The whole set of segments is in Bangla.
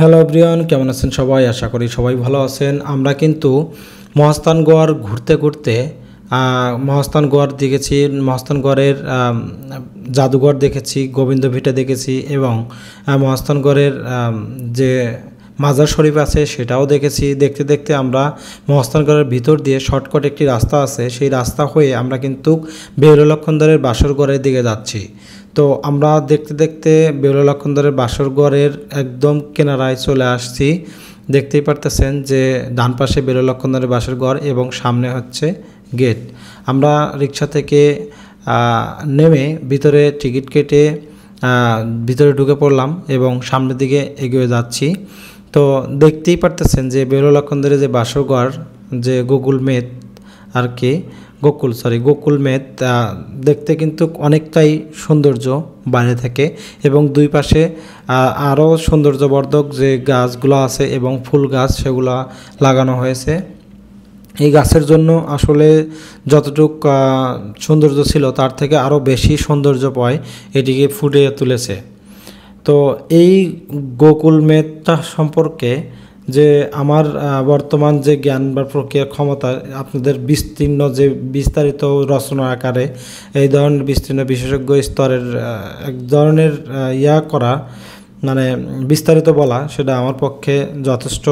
হ্যালো এভরিওয়ান, কেমন আছেন সবাই? আশা করি সবাই ভালো আছেন। আমরা কিন্তু মহাস্থানগড় ঘুরতে ঘুরতে মহাস্থানগড় দেখেছি, মহাস্থানগড়ের জাদুঘর দেখেছি, গোবিন্দভিটা দেখেছি এবং মহাস্থানগড়ের যে মাজার শরীফ আছে সেটাও দেখেছি। দেখতে দেখতে আমরা মহাস্থানগড়ের ভিতর দিয়ে শর্টকাট একটি রাস্তা আছে, সেই রাস্তা হয়ে আমরা কিন্তু বেহুলা লক্ষণধরের বাসরঘরের দিকে যাচ্ছি। তো আমরা দেখতে দেখতে বেহুলা লক্ষণধরের বাসরঘরের একদম কিনারায় চলে আসছি। দেখতেই পারতেছেন যে ডান পাশে বেহুলা লক্ষণধরের বাসরঘর এবং সামনে হচ্ছে গেট। আমরা রিক্সা থেকে নেমে ভিতরে টিকিট কেটে ভিতরে ঢুকে পড়লাম এবং সামনের দিকে এগিয়ে যাচ্ছি। তো দেখতেই পারতেছেন যে বেহুলা লক্ষণধরের যে বাসরঘর, যে গোকুল মেদ দেখতে কিন্তু অনেকটাই সৌন্দর্য বাইরে থেকে, এবং দুই পাশে আরও সৌন্দর্যবর্ধক যে গাছগুলো আছে এবং ফুল গাছ সেগুলো লাগানো হয়েছে। এই গাছের জন্য আসলে যতটুক সৌন্দর্য ছিল তার থেকে আরও বেশি সৌন্দর্য পায় এটিকে ফুটিয়ে তুলেছে। তো এই গোকুল মেদটা সম্পর্কে যে আমার বর্তমান যে জ্ঞান বা প্রক্রিয়ার ক্ষমতা, আপনাদের বিস্তারিত রচনা আকারে এই ধরনের বিস্তীর্ণ বিশেষজ্ঞ স্তরের এক ধরনের করা, মানে বিস্তারিত বলা, সেটা আমার পক্ষে যথেষ্ট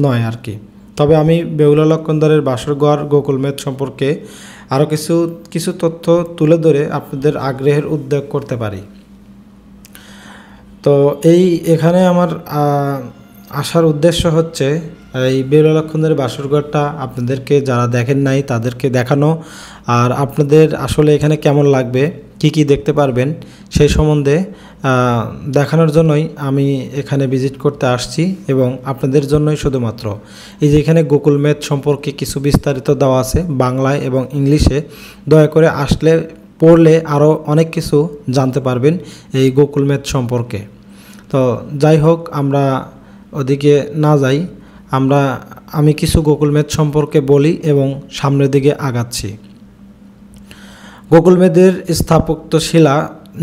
নয় আর কি। তবে আমি বেহুলা লক্ষণধরের বাসরঘর গোকুল মেদ সম্পর্কে আরও কিছু তথ্য তুলে ধরে আপনাদের আগ্রহের উদ্যোগ করতে পারি। তো এখানে আমার আসার উদ্দেশ্য হচ্ছে এই বেহুলা লক্ষণধরের বাসরঘরটা আপনাদেরকে যারা দেখেন নাই তাদেরকে দেখানো, আর আপনাদের আসলে এখানে কেমন লাগবে, কি দেখতে পারবেন সেই সম্বন্ধে দেখানোর জন্যই আমি এখানে ভিজিট করতে আসছি, এবং আপনাদের জন্যই শুধুমাত্র। এই যে এখানে গোকুল মেদ সম্পর্কে কিছু বিস্তারিত দেওয়া আছে বাংলায় এবং ইংলিশে। দয়া করে আসলে পড়লে আরও অনেক কিছু জানতে পারবেন এই গোকুল মেদ সম্পর্কে। তো যাই হোক, আমরা ওদিকে না যাই, আমি কিছু গোকুল মেদ সম্পর্কে বলি এবং সামনের দিকে আগাচ্ছি। গোকুল মেদের স্থাপত্য শিলা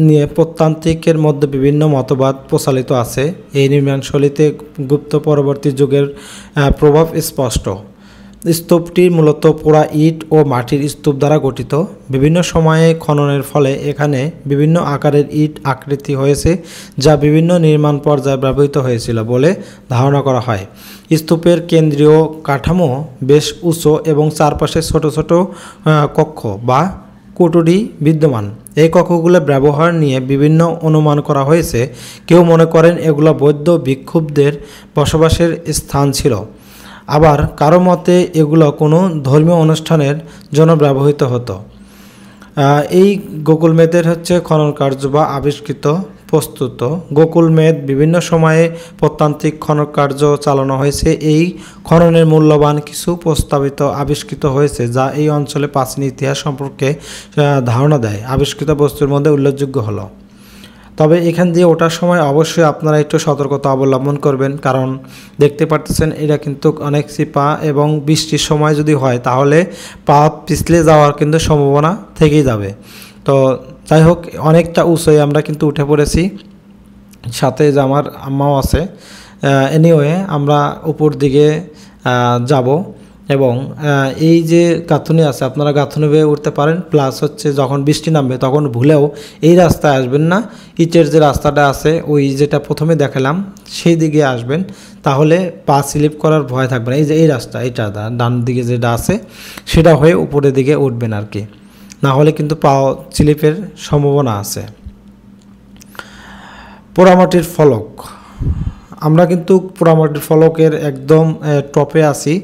নিয়ে প্রত্যান্তিকের মধ্যে বিভিন্ন মতবাদ প্রচলিত আছে। এই নির্মাণশৈলীতে গুপ্ত পরবর্তী যুগের প্রভাব স্পষ্ট। স্তূপটি মূলত পোড়া ইট ও মাটির স্তূপ দ্বারা গঠিত। বিভিন্ন সময়ে খননের ফলে এখানে বিভিন্ন আকারের ইট আকৃতি হয়েছে, যা বিভিন্ন নির্মাণ পর্যায়ে ব্যবহৃত হয়েছিল বলে ধারণা করা হয়। স্তূপের কেন্দ্রীয় কাঠামো বেশ উঁচু এবং চারপাশে ছোট ছোট কক্ষ বা কুটুরি বিদ্যমান। এই কক্ষগুলো ব্যবহার নিয়ে বিভিন্ন অনুমান করা হয়েছে। কেউ মনে করেন এগুলো বৌদ্ধ ভিক্ষুদের বসবাসের স্থান ছিল, আবার কারো মতে এগুলো কোনো ধর্মীয় অনুষ্ঠানের জন্য ব্যবহৃত হতো। এই গোকুল মেদের খনন কার্য বা আবিষ্কৃত প্রস্তুত গোকুল মেদ বিভিন্ন সময়ে প্রত্যান্তিক খনন কার্য চালানো হয়েছে। এই খননের মূল্যবান কিছু প্রস্তাবিত আবিষ্কৃত হয়েছে, যা এই অঞ্চলে প্রাচীন ইতিহাস সম্পর্কে ধারণা দেয়। আবিষ্কৃত বস্তুর মধ্যে উল্লেখযোগ্য হলো, তবে এখান দিয়ে ওঠার সময় অবশ্যই আপনারা একটু সতর্কতা অবলম্বন করবেন, কারণ দেখতে পারতেছেন এটা কিন্তু অনেক চিপা, এবং বৃষ্টির সময় যদি হয় তাহলে পা পিছলে যাওয়ার কিন্তু সম্ভাবনা থেকেই যাবে। তো যাই হোক, অনেকটা উঁচুই আমরা কিন্তু উঠে পড়েছি, সাথে যে আমার আম্মাও আছে। এনিওয়ে, আমরা উপর দিকে যাব, এবং এই যে গাঁথুনি আছে আপনারা গাঁথুনি বেয়ে উঠতে পারেন। প্লাস যখন বৃষ্টি নামবে তখন ভুলেও এই রাস্তায় আসবেন না, ইটের যে রাস্তাটা আছে ওই যেটা প্রথমে দেখালাম সেই দিকে আসবেন, তাহলে পা স্লিপ করার ভয় থাকবে না। এই যে এই রাস্তা, এটা ডান দিকে যেটা আছে সেটা হয়ে উপরের দিকে উঠবেন আর কি, না হলে কিন্তু পা স্লিপের সম্ভাবনা আছে। পোড়ামাটির ফলক, আমরা কিন্তু পোড়ামাটির ফলকের একদম টপে আছি।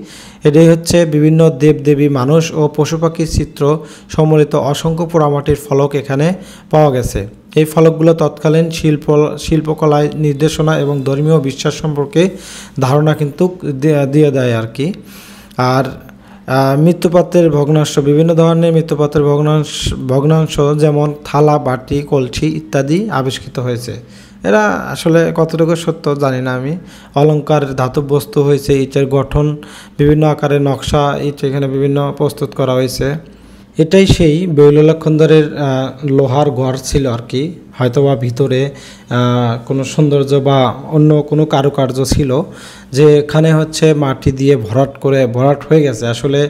এটাই বিভিন্ন দেবদেবী, মানুষ ও পশু পাখির চিত্র সম্বলিত অসংখ্য পোড়ামাটির ফলক এখানে পাওয়া গেছে। এই ফলকগুলো তৎকালীন শিল্পকলায় নির্দেশনা এবং ধর্মীয় বিশ্বাস সম্পর্কে ধারণা কিন্তু দিয়ে দেয় আর কি। আর মৃৎপাত্রের ভগ্নাংশ, বিভিন্ন ধরনের মৃৎপাত্রের ভগ্নাংশ যেমন থালা, বাটি, কলসি ইত্যাদি আবিষ্কৃত হয়েছে। এরা আসলে কতটুকু সত্য জানি না আমি। অলংকার, ধাতব বস্তু হয়েছে, ইটের গঠন, বিভিন্ন আকারের নকশা ইট এখানে বিভিন্ন প্রস্তুত করা হয়েছে। এটাই সেই বেহুলা লক্ষণদারের লোহার ঘর ছিল আর কি, হয়তোবা ভিতরে কোনো সৌন্দর্য বা অন্য কোনো কারুকার্য ছিল, যেখানে হচ্ছে মাটি দিয়ে ভরাট হয়ে গেছে। আসলে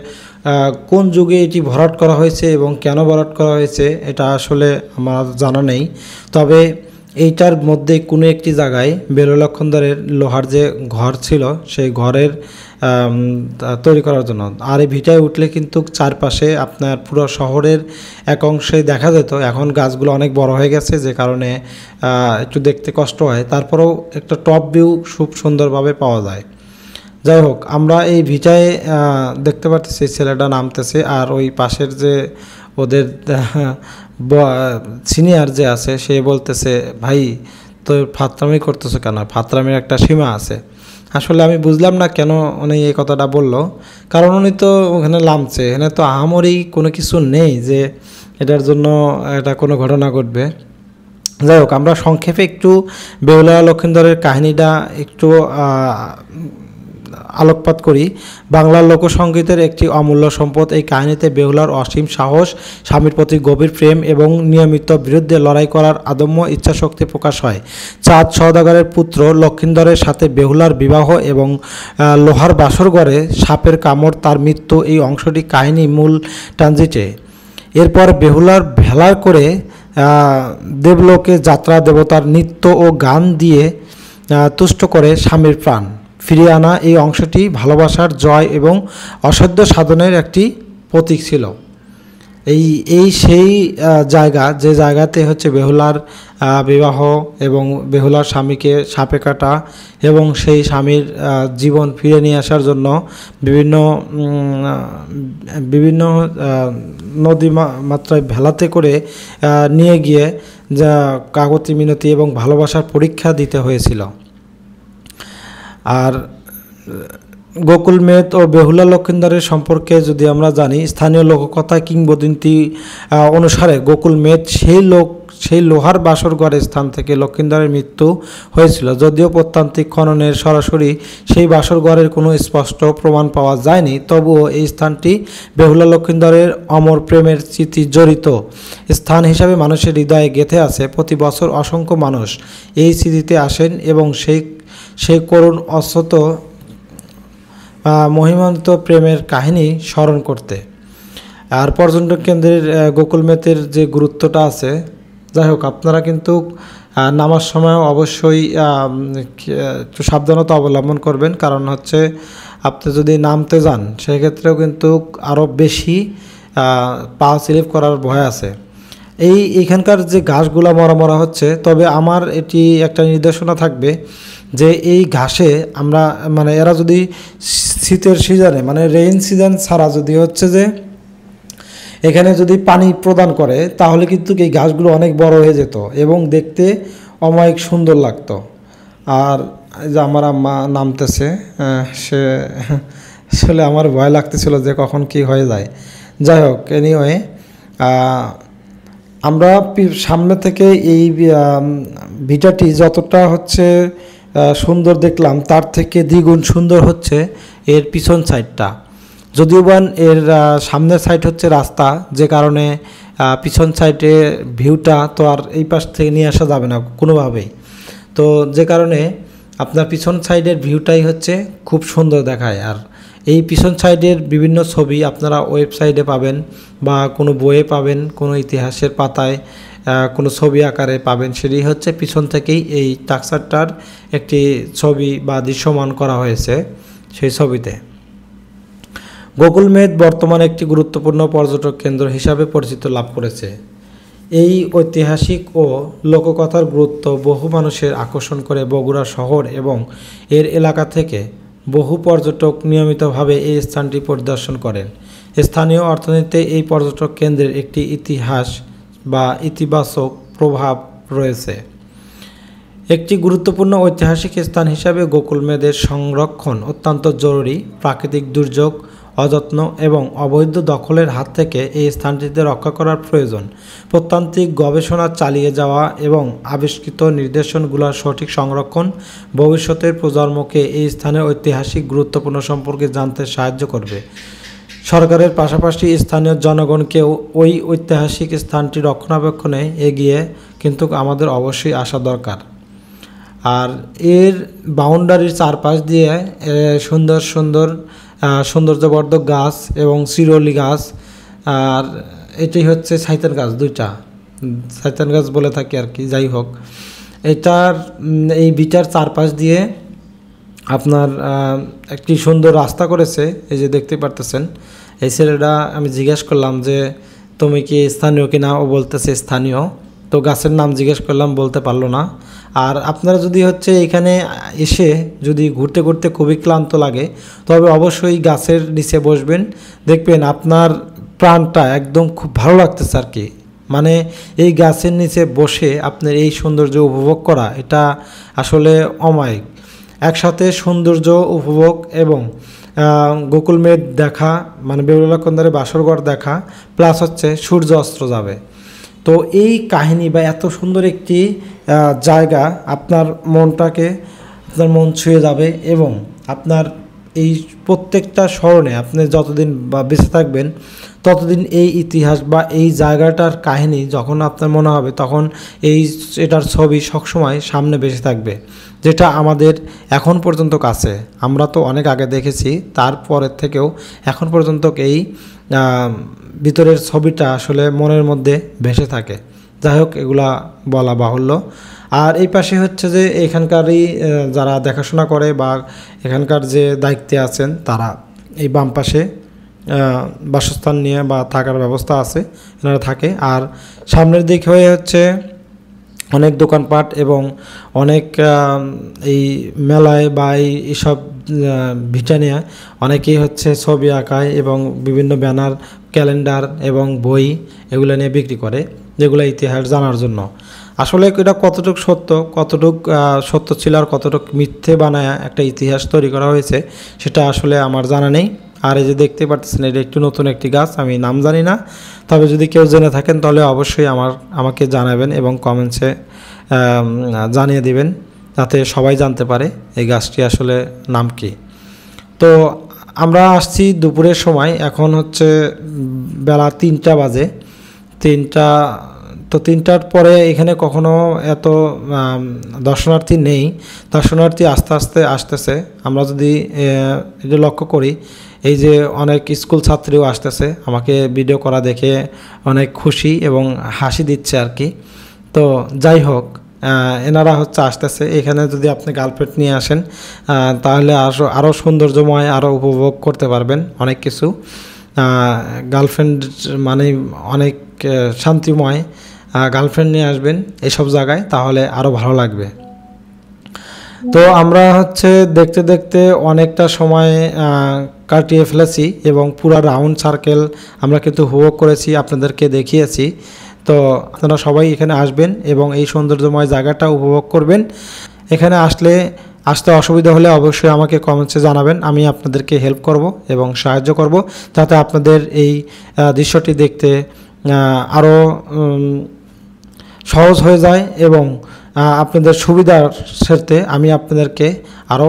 কোন যুগে এটি ভরাট করা হয়েছে এবং কেন ভরাট করা হয়েছে এটা আসলে আমার জানা নেই। তবে এইটার মধ্যে কোনো একটি জায়গায় বেহুলা লক্ষণদারের লোহার যে ঘর ছিল সেই ঘরের তৈরি করার জন্য। আর এই ভিটায় উঠলে কিন্তু চারপাশে আপনার পুরো শহরের এক অংশে দেখা যেত। এখন গাছগুলো অনেক বড় হয়ে গেছে, যে কারণে একটু দেখতে কষ্ট হয়, তারপরেও একটা টপ ভিউ খুব সুন্দরভাবে পাওয়া যায়। যাই হোক, আমরা এই ভিটায় দেখতে পাচ্ছি ছেলেটা নামতেছে, আর ওই পাশের যে ওদের সিনিয়র যে আছে সে বলতেছে, ভাই তো ফাত্রামি করতেছো কেন, ফাত্রামির একটা সীমা আছে। আসলে আমি বুঝলাম না কেন উনি এই কথাটা বলল, কারণ উনি তো ওখানে নামছে, এখানে তো আহামরি কোনো কিছু নেই যে এটার জন্য এটা কোনো ঘটনা ঘটবে। যাই হোক, আমরা সংক্ষেপে একটু বেহুলা লক্ষীন্দরের কাহিনীটা একটু আলোকপাত করি। বাংলার লোকসঙ্গীতের একটি অমূল্য সম্পদ এই কাহিনীতে বেহুলার অসীম সাহস, স্বামীর প্রতি গভীর প্রেম এবং নিয়মিত বিরুদ্ধে লড়াই করার আদম্য ইচ্ছাশক্তি প্রকাশ হয়। চাঁদ সওদাগরের পুত্র লক্ষীন্দরের সাথে বেহুলার বিবাহ এবং লোহার বাসরঘরে সাপের কামড়, তার মৃত্যু, এই অংশটি কাহিনী মূল ট্রানজিটে। এরপর বেহুলার ভেলার করে দেবলোকে যাত্রা, দেবতার নৃত্য ও গান দিয়ে তুষ্ট করে স্বামীর প্রাণ ফিরিয়ে আনা, এই অংশটি ভালোবাসার জয় এবং অসাধ্য সাধনের একটি প্রতীক ছিল। সেই জায়গা, যে জায়গাতে হচ্ছে বেহুলার বিবাহ এবং বেহুলার স্বামীকে সাপে কাটা এবং সেই স্বামীর জীবন ফিরে নিয়ে আসার জন্য বিভিন্ন নদী মাত্রায় ভেলাতে করে নিয়ে গিয়ে যা কাকতি মিনতি এবং ভালোবাসার পরীক্ষা দিতে হয়েছিল। আর গোকুল মেদ ও বেহুলা লক্ষীন্দরের সম্পর্কে যদি আমরা জানি, স্থানীয় লোককথা কিংবদন্তি অনুসারে গোকুল মেদ সেই লোহার বাসরঘরের স্থান থেকে লক্ষীন্দরের মৃত্যু হয়েছিল। যদিও প্রত্নতাত্ত্বিক খননের সরাসরি সেই বাসরঘরের কোনো স্পষ্ট প্রমাণ পাওয়া যায়নি, তবুও এই স্থানটি বেহুলা লক্ষীন্দরের অমর প্রেমের স্মৃতি জড়িত স্থান হিসাবে মানুষের হৃদয়ে গেঁথে আছে। প্রতি বছর অসংখ্য মানুষ এই স্মৃতিতে আসেন এবং সেই করুণ অসত মহিমান্বিত প্রেমের কাহিনী স্মরণ করতে। আর পর্যটন কেন্দ্রের গোকুল মেতের যে গুরুত্বটা আছে, যাই হোক, আপনারা কিন্তু নামার সময় অবশ্যই একটু সাবধানতা অবলম্বন করবেন, কারণ হচ্ছে আপনি যদি নামতে যান সেক্ষেত্রেও কিন্তু আরও বেশি পা স্লিপ করার ভয় আছে। এইখানকার যে ঘাসগুলো মরা হচ্ছে, তবে আমার এটি একটা নির্দেশনা থাকবে যে এই ঘাসে আমরা এরা যদি শীতের সিজনে রেইন সিজন ছাড়া যদি হচ্ছে যে এখানে যদি পানি প্রদান করে, তাহলে কিন্তু এই ঘাসগুলো অনেক বড় হয়ে যেত এবং দেখতে অমায়িক সুন্দর লাগতো। আর যে আমার আম্মা নামতেছে, সে আসলে আমার ভয় লাগতেছিল যে কখন কি হয়ে যায়। যাই হোক, এনিওয়ে, আমরা সামনে থেকে এই ভিটাটি যতটা হচ্ছে সুন্দর দেখলাম, তার থেকে দ্বিগুণ সুন্দর হচ্ছে এর পিছন সাইডটা। যদিও বা এর সামনের সাইড হচ্ছে রাস্তা, যে কারণে পিছন সাইডে ভিউটা তো আর এই পাশ থেকে নিয়ে আসা যাবে না কোনোভাবেই। তো যে কারণে আপনার পিছন সাইডের ভিউটাই হচ্ছে খুব সুন্দর দেখায়। আর এই পিছন সাইডের বিভিন্ন ছবি আপনারা ওয়েবসাইটে পাবেন বা কোনো বইয়ে পাবেন, কোনো ইতিহাসের পাতায় কোনো ছবি আকারে পাবেন। সেটি হচ্ছে পিছন থেকেই এই স্ট্রাকচারটার একটি ছবি বা দৃশ্যমান করা হয়েছে সেই ছবিতে। গোকুল মেদ বর্তমানে একটি গুরুত্বপূর্ণ পর্যটক কেন্দ্র হিসাবে পরিচিতি লাভ করেছে। এই ঐতিহাসিক ও লোককথার গুরুত্ব বহু মানুষের আকর্ষণ করে বগুড়া শহর এবং এর এলাকা থেকে বহু পর্যটক নিয়মিতভাবে এই স্থানটি পরিদর্শন করেন। স্থানীয় অর্থনীতিতে এই পর্যটক কেন্দ্রের একটি ইতিহাস বা ইতিবাচক প্রভাব রয়েছে। একটি গুরুত্বপূর্ণ ঐতিহাসিক স্থান হিসাবে গোকুল মেদের সংরক্ষণ অত্যন্ত জরুরি। প্রাকৃতিক দুর্যোগ, অযত্ন এবং অবৈধ দখলের হাত থেকে এই স্থানটিতে রক্ষা করার প্রয়োজন। প্রত্নতাত্ত্বিক গবেষণা চালিয়ে যাওয়া এবং আবিষ্কৃত নিদর্শনগুলোর সঠিক সংরক্ষণ ভবিষ্যতের প্রজন্মকে এই স্থানের ঐতিহাসিক গুরুত্বপূর্ণ সম্পর্কে জানতে সাহায্য করবে। সরকারের পাশাপাশি স্থানীয় জনগণকেও ওই ঐতিহাসিক স্থানটি রক্ষণাবেক্ষণে এগিয়ে কিন্তু আমাদের অবশ্যই আসা দরকার। আর এর বাউন্ডারির চারপাশ দিয়ে সুন্দর সুন্দর সৌন্দর্যবর্ধক গাছ এবং শিরোলি গাছ, আর এটি হচ্ছে ছাইতান গাছ, দুইটা ছাইতান গাছ বলে থাকি আর কি। যাই হোক, এটার এই বিটার চারপাশ দিয়ে আপনার একটি সুন্দর রাস্তা করেছে, এই যে দেখতে পারতেছেন। এই ছেলেটা আমি জিজ্ঞেস করলাম যে তুমি কি স্থানীয় কিনা, ও বলতেছে স্থানীয়। তো গাছের নাম জিজ্ঞেস করলাম, বলতে পারলো না। আর আপনারা যদি হচ্ছে এখানে এসে যদি ঘুরতে ঘুরতে খুবই ক্লান্ত লাগে, তবে অবশ্যই গাছের নিচে বসবেন, দেখবেন আপনার প্রাণটা একদম খুব ভালো লাগতেছে আর কি। মানে এই গাছের নিচে বসে আপনার এই সৌন্দর্য উপভোগ করা, এটা আসলে অমায়িক। একসাথে সৌন্দর্য উপভোগ এবং গোকুল মেঘ দেখা, মানে বেহুলা কন্দারে বাসরঘর দেখা, প্লাস হচ্ছে সূর্য অস্ত যাবে। তো এই কাহিনী বা এত সুন্দর একটি জায়গা আপনার আপনার মন ছুঁয়ে যাবে এবং আপনার এই প্রত্যেকটা স্মরণে আপনি যতদিন বা বেঁচে থাকবেন ততদিন এই ইতিহাস বা এই জায়গাটার কাহিনী যখন আপনার মনে হবে, তখন এটার ছবি সবসময় সামনে বেঁচে থাকবে, যেটা আমাদের এখন পর্যন্ত কাছে। আমরা তো অনেক আগে দেখেছি, তারপরের থেকেও এখন পর্যন্ত এই ভিতরের ছবিটা আসলে মনের মধ্যে ভেসে থাকে। যাই হোক, এগুলা বলা বাহুল্য। আর এই পাশে হচ্ছে যে এখানকারই যারা দেখাশোনা করে বা এখানকার যে দায়িত্বে আছেন, তারা এই বাম পাশে বাসস্থান নিয়ে বা থাকার ব্যবস্থা আছে, এনারা থাকে। আর সামনের দিক হয়ে হচ্ছে অনেক দোকানপাট এবং অনেক এই মেলায় বা এইসব ভিটা নিয়ে অনেকেই হচ্ছে ছবি আঁকায় এবং বিভিন্ন ব্যানার, ক্যালেন্ডার এবং বই এগুলো নিয়ে বিক্রি করে, যেগুলো ইতিহাস জানার জন্য। আসলে এটা কতটুকু সত্য ছিল আর কতটুকু মিথ্যে বানায় একটা ইতিহাস তৈরি করা হয়েছে, সেটা আসলে আমার জানা নেই। আর এই যে দেখতে পাচ্ছেন, এটা একটু নতুন একটি গাছ, আমি নাম জানি না, তবে যদি কেউ জেনে থাকেন তাহলে অবশ্যই আমাকে জানাবেন এবং কমেন্টসে জানিয়ে দিবেন, যাতে সবাই জানতে পারে এই গাছটি আসলে নাম কি। তো আমরা আসছি দুপুরের সময়, এখন হচ্ছে বেলা 3টা বাজে। 3টার পরে এখানে কখনো এত দর্শনার্থী নেই, দর্শনার্থী আস্তে আস্তে আসতেছে। আমরা যদি এটা লক্ষ্য করি, এই যে অনেক স্কুল ছাত্রীও আসতেছে, আমাকে ভিডিও করা দেখে অনেক খুশি এবং হাসি দিচ্ছে আর কি। তো যাই হোক, এনারা হচ্ছে আসতেছে। এখানে যদি আপনি গার্লফ্রেন্ড নিয়ে আসেন তাহলে আরও সৌন্দর্যময়, আরও উপভোগ করতে পারবেন অনেক কিছু। গার্লফ্রেন্ড মানে অনেক শান্তিময়, গার্লফ্রেন্ড নিয়ে আসবেন এসব জায়গায়, তাহলে আরও ভালো লাগবে। তো আমরা হচ্ছে দেখতে দেখতে অনেকটা সময় কাটিয়ে ফেলেছি এবং পুরা রাউন্ড সার্কেল আমরা কিন্তু উপভোগ করেছি, আপনাদেরকে দেখিয়েছি। তো আপনারা সবাই এখানে আসবেন এবং এই সৌন্দর্যময় জায়গাটা উপভোগ করবেন। এখানে আসতে অসুবিধা হলে অবশ্যই আমাকে কমেন্টসে জানাবেন, আমি আপনাদেরকে হেল্প করব এবং সাহায্য করব, যাতে আপনাদের এই দৃশ্যটি দেখতে আরও সহজ হয়ে যায় এবং আপনাদের সুবিধার স্বার্থে আমি আপনাদেরকে আরও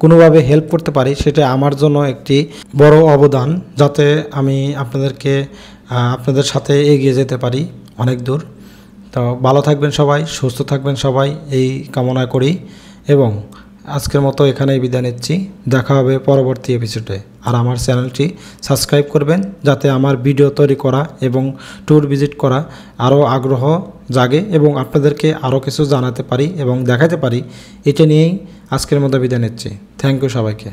কোনোভাবে হেল্প করতে পারি, সেটা আমার জন্য একটি বড় অবদান, যাতে আমি আপনাদের সাথে এগিয়ে যেতে পারি অনেক দূর। তো ভালো থাকবেন সবাই, সুস্থ থাকবেন সবাই, এই কামনা করি এবং আজকের মতো এখানেই বিদায় নিচ্ছি। দেখা হবে পরবর্তী এপিসোডে। আর আমার চ্যানেলটি সাবস্ক্রাইব করবেন, যাতে আমার ভিডিও তৈরি করা এবং ট্যুর ভিজিট করা আরও আগ্রহ জাগে এবং আপনাদেরকে আরও কিছু জানাতে পারি এবং দেখাতে পারি। এটা নিয়েই আজকের মতো বিদায় নিচ্ছি। থ্যাংক ইউ সবাইকে।